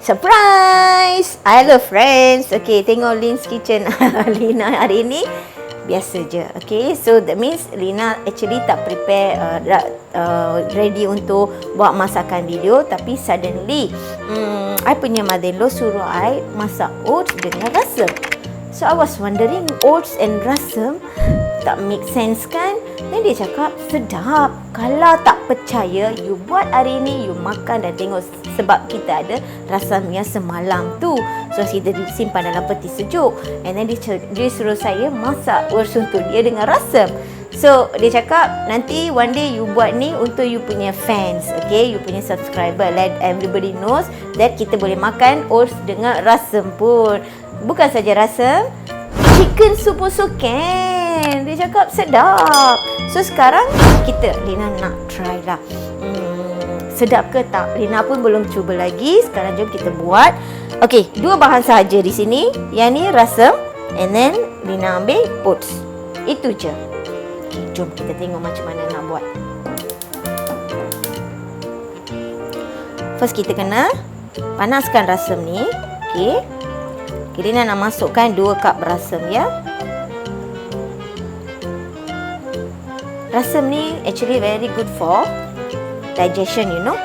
Surprise! Hello friends. Okay, tengok Lin's Kitchen. Lina hari ni biasa je. Okay, so that means Lina actually tak prepare ready untuk buat masakan video, tapi suddenly I punya mother-in-law suruh I masak oats dengan rasam. So I was wondering, oats and rasam tak make sense kan? Then dia cakap sedap. Kalau tak percaya, you buat hari ni, you makan dan tengok, sebab kita ada rasamnya semalam tu. So kita simpan dalam peti sejuk. And then dia suruh saya masak oats untuk dia dengan rasam. So dia cakap nanti one day you buat ni untuk you punya fans, okay, you punya subscriber. Let everybody knows that kita boleh makan oats dengan rasam pun. Bukan saja rasam, chicken soup also can. Dia cakap sedap. So sekarang Lina nak try lah. Sedap ke tak? Lina pun belum cuba lagi. Sekarang jom kita buat. Okay, 2 bahan sahaja di sini. Yang ni rasam, and then Lina ambil oats. Itu je. Okay, jom kita tengok macam mana nak buat. First kita kena panaskan rasam ni. Okay, Lina nak masukkan 2 cup rasam ya. Rasam ni actually very good for digestion, you know.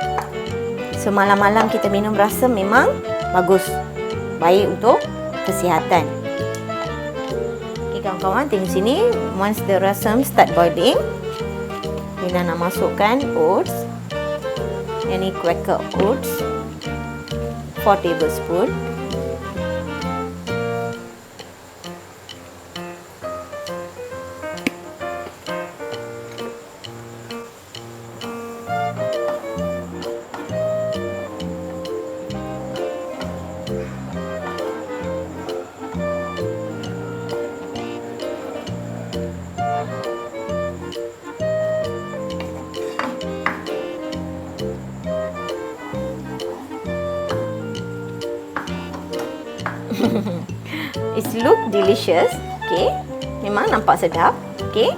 So malam-malam kita minum rasam memang bagus, baik untuk kesihatan. Okay kawan-kawan, tengok sini. Once the rasam start boiling, Lina nak masukkan oats. Yang ni Quaker Oats 4 tablespoon. It look delicious. Okay, memang nampak sedap. Okay,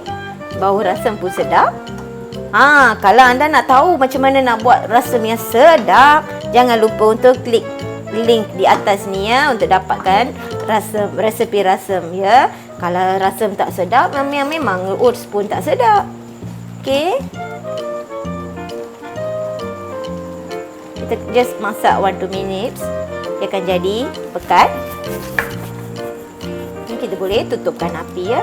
bau rasam pun sedap. Kalau anda nak tahu macam mana nak buat rasam yang sedap, jangan lupa untuk klik link di atas ni ya, untuk dapatkan resepi rasam ya. Kalau rasam tak sedap, memang oats pun tak sedap. Okay, kita just masak 1-2 minutes. Dia akan jadi pekat. Ni kita boleh tutupkan api ya.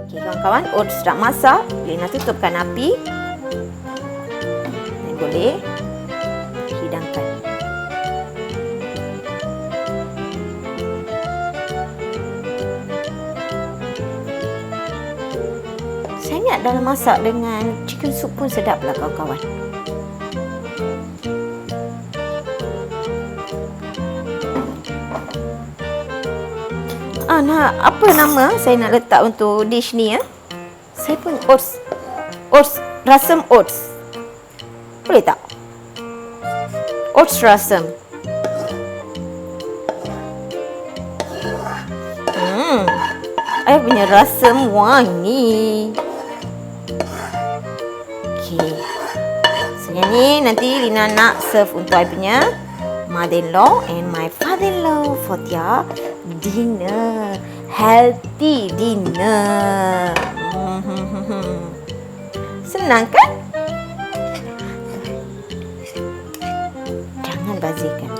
Okey kawan-kawan, oats dah masak. Lina tutupkan api. Ni boleh hidangkan. Saya ingat dalam masak dengan chicken soup pun sedap lah kawan-kawan. Apa nama saya nak letak untuk dish ni ya? Saya pun oats, rasam oats. Boleh tak? Oats rasam. Saya punya rasam wangi. Okay. So yang ni nanti Lina nak serve untuk I punya mother-in-law and my father-in-law for their dinner. Healthy dinner. Senang kan? Jangan bazirkan.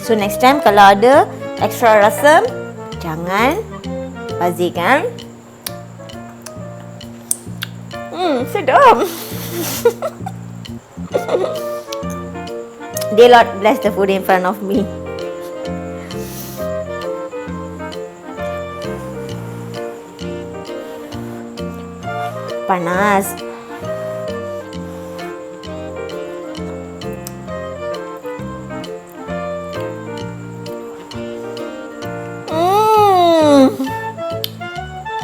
So next time kalau ada extra rasam, jangan bazirkan. Sedap. Dear Lord, bless the food in front of me. Panas.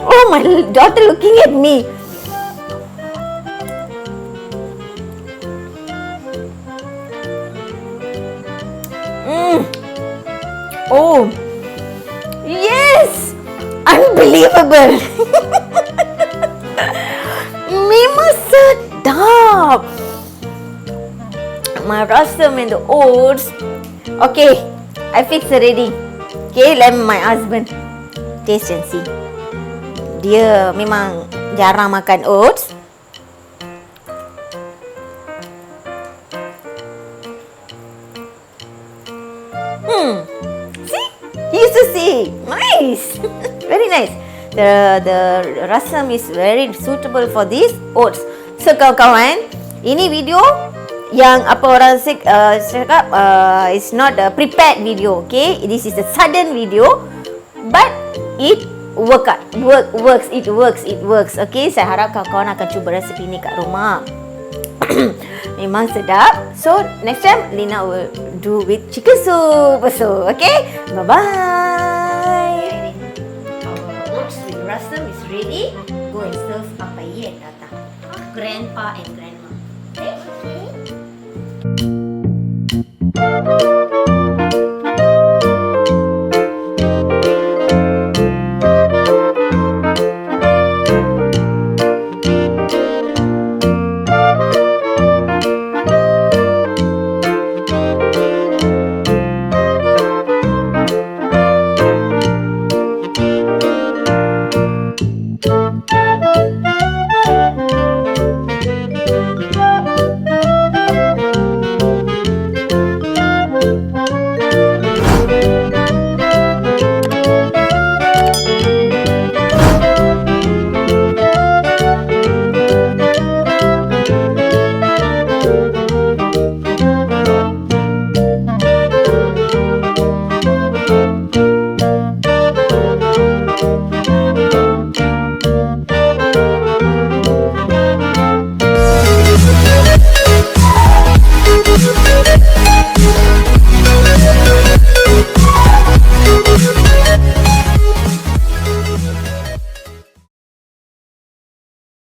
Oh, my daughter looking at me. unbelievable. Memang sedap. My rasam and the oats. Okay, I fix already. Okay, let my husband taste and see. Dia memang jarang makan oats. See? He used to see. Nice. Very nice. The rasam is very suitable for these oats. So kawan-kawan, ini video yang apa orang cakap it's not a prepared video, okay? This is a sudden video, but it works, okay? Saya harap kawan-kawan akan cuba resepi ni kat rumah. Memang sedap. So next time Lina will do with chicken soup also, okay? Bye bye. Our oats with rasam is ready. Go and serve Papa and Tata, Grandpa and Grandma.